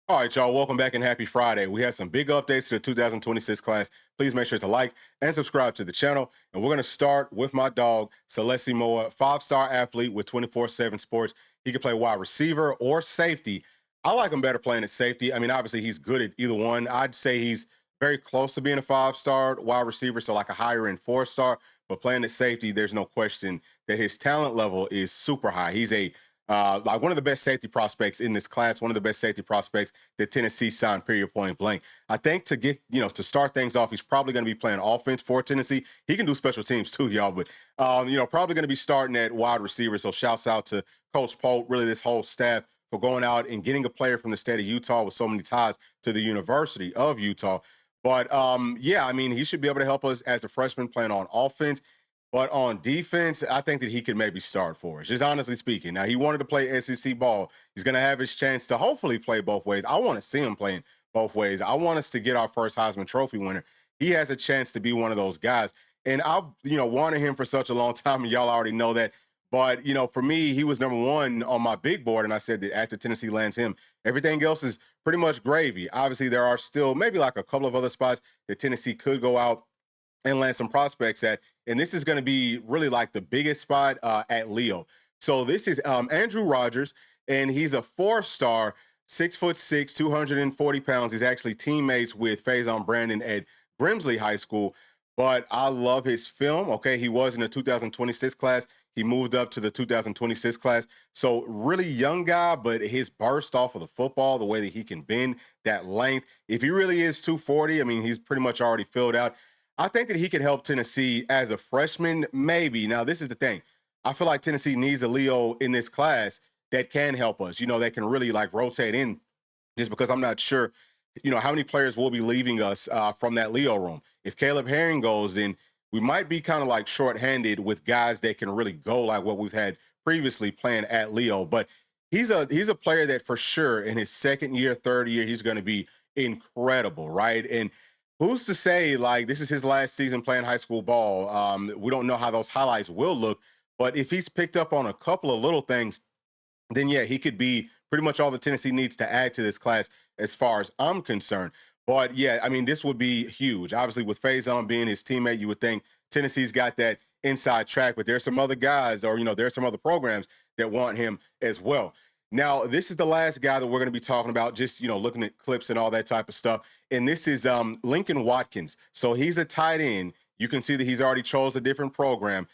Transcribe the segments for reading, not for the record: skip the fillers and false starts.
All right, y'all, welcome back and happy Friday. We have some big updates to the 2026 class. Please make sure to like and subscribe to the channel. And we're going to start with my dog, Celeste Moa, five-star athlete with 24/7 sports. He can play wide receiver or safety. I like him better playing at safety. I mean, obviously, he's good at either one. I'd say he's very close to being a five-star wide receiver, so like a higher end four-star. But playing at safety, there's no question that his talent level is super high. He's a like one of the best safety prospects in this class, one of the best safety prospects that Tennessee signed, period, point blank. I think to get, to start things off, he's probably going to be playing offense for Tennessee. He can do special teams too, y'all, but, probably going to be starting at wide receiver. So shouts out to Coach Polk, really this whole staff for going out and getting a player from the state of Utah with so many ties to the University of Utah. But yeah, I mean, he should be able to help us as a freshman playing on offense. But on defense, I think that he could maybe start for us, just honestly speaking. Now, he wanted to play SEC ball. He's going to have his chance to hopefully play both ways. I want to see him playing both ways. I want us to get our first Heisman Trophy winner. He has a chance to be one of those guys. And I've, wanted him for such a long time, and y'all already know that. But, for me, he was number one on my big board, and I said that after Tennessee lands him, everything else is pretty much gravy. Obviously, there are still maybe like a couple of other spots that Tennessee could go out and land some prospects at. And this is going to be really like the biggest spot at Leo. So this is Andrew Rogers, and he's a four-star, 6'6", 240 pounds. He's actually teammates with Faison Brandon at Grimsley High School. But I love his film. Okay, he was in the 2026 class. He moved up to the 2026 class. So really young guy, but his burst off of the football, the way that he can bend, that length. If he really is 240, I mean, he's pretty much already filled out. I think that he could help Tennessee as a freshman, maybe. Now, this is the thing. I feel like Tennessee needs a Leo in this class that can help us, that can really like rotate in, just because I'm not sure, how many players will be leaving us from that Leo room. If Caleb Herring goes, then we might be kind of like shorthanded with guys that can really go like what we've had previously playing at Leo. But he's a player that for sure in his second year, third year, he's going to be incredible, right? And who's to say like this is his last season playing high school ball? We don't know how those highlights will look, but if he's picked up on a couple of little things, then yeah, he could be pretty much all the Tennessee needs to add to this class as far as I'm concerned. But yeah, I mean, this would be huge. Obviously, with Faison being his teammate, you would think Tennessee's got that inside track, but there's some other guys or, there's some other programs that want him as well. Now, this is the last guy that we're going to be talking about, just, looking at clips and all that type of stuff. And this is Lincoln Watkins. So he's a tight end. You can see that he's already chose a different program.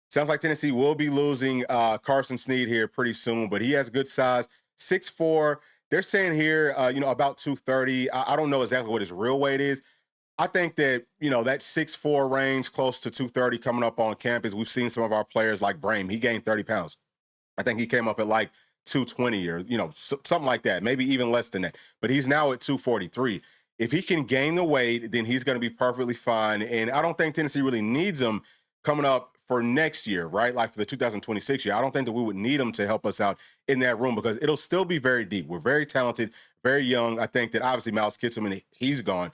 Sounds like Tennessee will be losing Carson Sneed here pretty soon, but he has good size, 6'4". They're saying here, about 230. I don't know exactly what his real weight is. I think that, that 6'4" range, close to 230 coming up on campus. We've seen some of our players like Brame. He gained 30 pounds. I think he came up at like 220 or, something like that, maybe even less than that. But he's now at 243. If he can gain the weight, then he's going to be perfectly fine. And I don't think Tennessee really needs him coming up for next year, right? Like for the 2026 year. I don't think that we would need him to help us out in that room because it'll still be very deep. We're very talented, very young. I think that obviously Miles Kitselman, he's gone.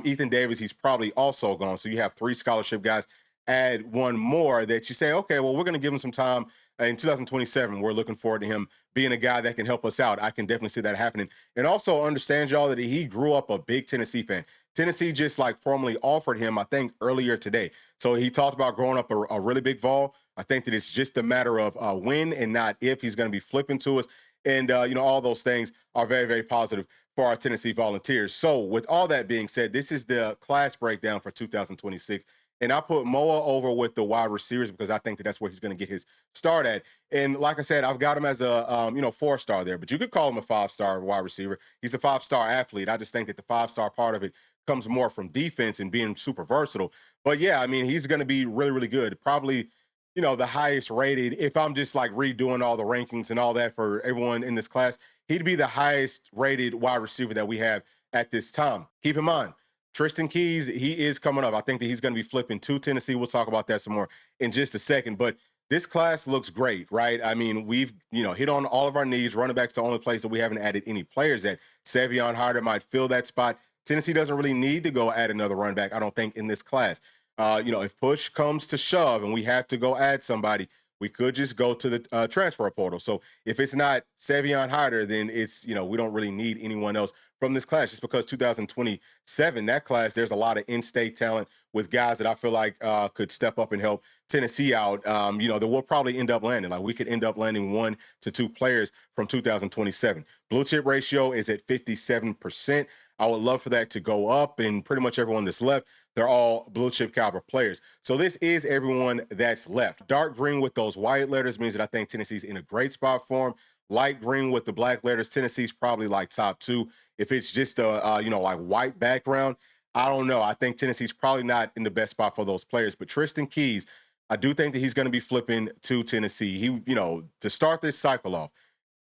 Ethan Davis, he's probably also gone. So you have three scholarship guys. Add one more that you say, okay, well, we're going to give him some time in 2027. We're looking forward to him being a guy that can help us out. I can definitely see that happening. And also understand, y'all, that he grew up a big Tennessee fan. Tennessee just like formally offered him, I think, earlier today. So he talked about growing up a really big Vol. I think that it's just a matter of when and not if he's going to be flipping to us. And, all those things are very, very positive for our Tennessee Volunteers. So with all that being said, this is the class breakdown for 2026. And I put Moa over with the wide receivers because I think that that's where he's going to get his start at. And like I said, I've got him as a, four-star there, but you could call him a five-star wide receiver. He's a five-star athlete. I just think that the five-star part of it comes more from defense and being super versatile. But yeah, I mean, he's going to be really, really good. Probably, the highest rated. If I'm just like redoing all the rankings and all that for everyone in this class, he'd be the highest rated wide receiver that we have at this time. Keep in mind, Tristan Keys, he is coming up. I think that he's going to be flipping to Tennessee. We'll talk about that some more in just a second. But this class looks great, right? I mean, we've, hit on all of our needs. Running back's the only place that we haven't added any players at. Savion Harder might fill that spot. Tennessee doesn't really need to go add another running back, I don't think, in this class. If push comes to shove and we have to go add somebody, we could just go to the transfer portal. So if it's not Savion Hyder, then it's, we don't really need anyone else from this class, just because 2027, that class, there's a lot of in-state talent with guys that I feel like could step up and help Tennessee out, that we'll probably end up landing. Like, we could end up landing 1 to 2 players from 2027. Blue chip ratio is at 57%. I would love for that to go up, and pretty much everyone that's left, they're all blue chip caliber players. So this is everyone that's left. Dark green with those white letters means that I think Tennessee's in a great spot for him. Light green with the black letters, Tennessee's probably like top 2. If it's just a, like white background, I don't know. I think Tennessee's probably not in the best spot for those players. But Tristan Keys, I do think that he's going to be flipping to Tennessee. He, to start this cycle off,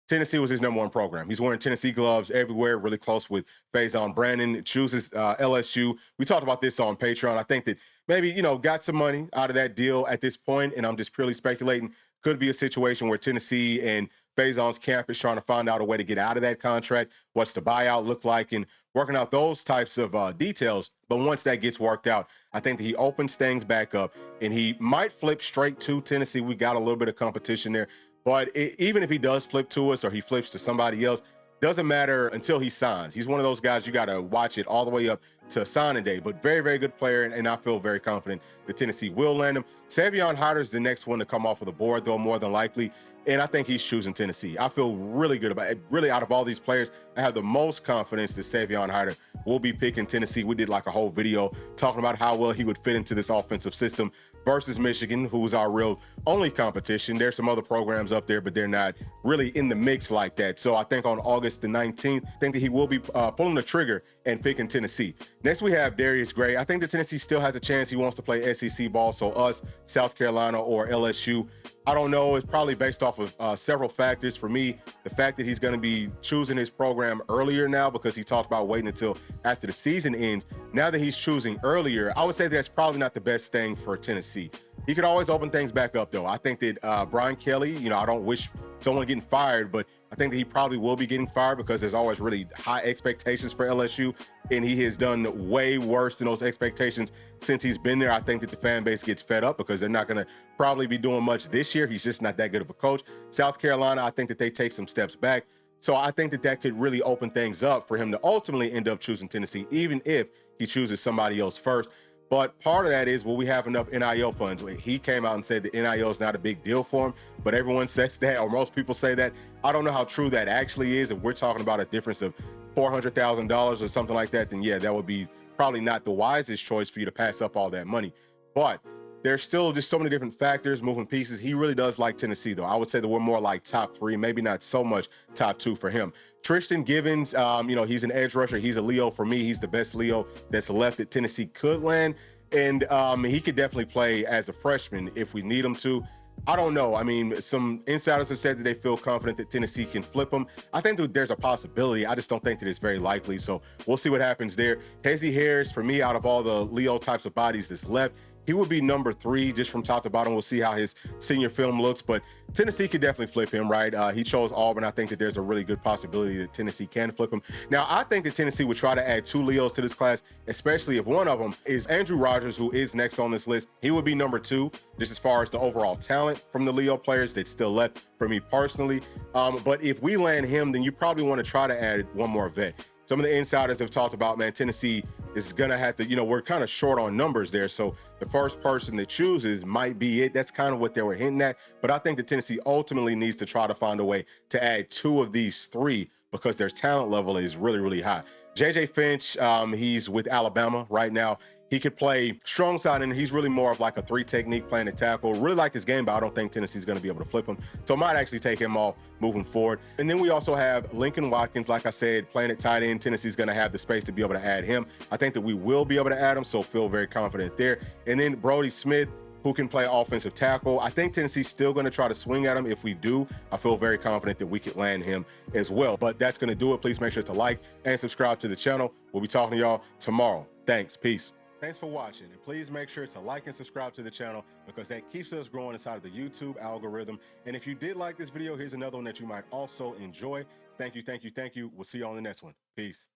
Tennessee was his #1 program. He's wearing Tennessee gloves everywhere, really close with Faison Brandon, chooses LSU. We talked about this on Patreon. I think that maybe, got some money out of that deal at this point, and I'm just purely speculating. Could be a situation where Tennessee and Faison's camp is trying to find out a way to get out of that contract. What's the buyout look like? And working out those types of details. But once that gets worked out, I think that he opens things back up, and he might flip straight to Tennessee. We got a little bit of competition there. But even if he does flip to us or he flips to somebody else, doesn't matter until he signs. He's one of those guys you got to watch it all the way up to signing day. But very, very good player, and I feel very confident that Tennessee will land him. Savion Hyder is the next one to come off of the board, though, more than likely. And I think he's choosing Tennessee. I feel really good about it. Really, out of all these players, I have the most confidence that Savion Hyder will be picking Tennessee. We did like a whole video talking about how well he would fit into this offensive system versus Michigan, who's our real only competition. There's some other programs up there, but they're not really in the mix like that. So I think on August the 19th, I think that he will be pulling the trigger and picking Tennessee. Next, we have Darius Gray. I think that Tennessee still has a chance. He wants to play SEC ball, so us, South Carolina, or LSU. I don't know. It's probably based off of several factors. For me, the fact that he's going to be choosing his program earlier now, because he talked about waiting until after the season ends. Now that he's choosing earlier, I would say that's probably not the best thing for Tennessee. He could always open things back up, though. I think that Brian Kelly, I don't wish someone getting fired, but I think that he probably will be getting fired because there's always really high expectations for LSU, and he has done way worse than those expectations since he's been there. I think that the fan base gets fed up because they're not going to probably be doing much this year. He's just not that good of a coach. South Carolina, I think that they take some steps back. So I think that that could really open things up for him to ultimately end up choosing Tennessee, even if he chooses somebody else first. But part of that is, will we have enough NIL funds? He came out and said that NIL is not a big deal for him, but everyone says that, or most people say that. I don't know how true that actually is. If we're talking about a difference of $400,000 or something like that, then yeah, that would be probably not the wisest choice for you to pass up all that money. But there's still just so many different factors, moving pieces. He really does like Tennessee, though. I would say that we're more like top 3, maybe not so much top 2 for him. Tristan Givens, he's an edge rusher. He's a Leo for me. He's the best Leo that's left that Tennessee could land. And he could definitely play as a freshman if we need him to. I don't know. I mean, some insiders have said that they feel confident that Tennessee can flip him. I think that there's a possibility. I just don't think that it's very likely. So we'll see what happens there. Hezzy Harris, for me, out of all the Leo types of bodies that's left, he would be number 3 just from top to bottom. We'll see how his senior film looks, but Tennessee could definitely flip him, right? He chose Auburn. I think that there's a really good possibility that Tennessee can flip him. Now, I think that Tennessee would try to add 2 Leos to this class, especially if one of them is Andrew Rogers, who is next on this list. He would be number 2, just as far as the overall talent from the Leo players that's still left for me personally. But if we land him, then you probably want to try to add one more vet. Some of the insiders have talked about, man, Tennessee is going to have to, we're kind of short on numbers there. So the first person that chooses might be it. That's kind of what they were hinting at. But I think that Tennessee ultimately needs to try to find a way to add 2 of these 3 because their talent level is really, really high. JJ Finch, he's with Alabama right now. He could play strong side, and he's really more of like a 3 technique playing a tackle. Really like his game, but I don't think Tennessee's going to be able to flip him. So I might actually take him off moving forward. And then we also have Lincoln Watkins, like I said, playing at tight end. Tennessee's going to have the space to be able to add him. I think that we will be able to add him, so feel very confident there. And then Brody Smith, who can play offensive tackle. I think Tennessee's still going to try to swing at him. If we do, I feel very confident that we could land him as well. But that's going to do it. Please make sure to like and subscribe to the channel. We'll be talking to y'all tomorrow. Thanks. Peace. Thanks for watching, and please make sure to like and subscribe to the channel because that keeps us growing inside of the YouTube algorithm. And if you did like this video, here's another one that you might also enjoy. Thank you, thank you, thank you. We'll see you on the next one. Peace.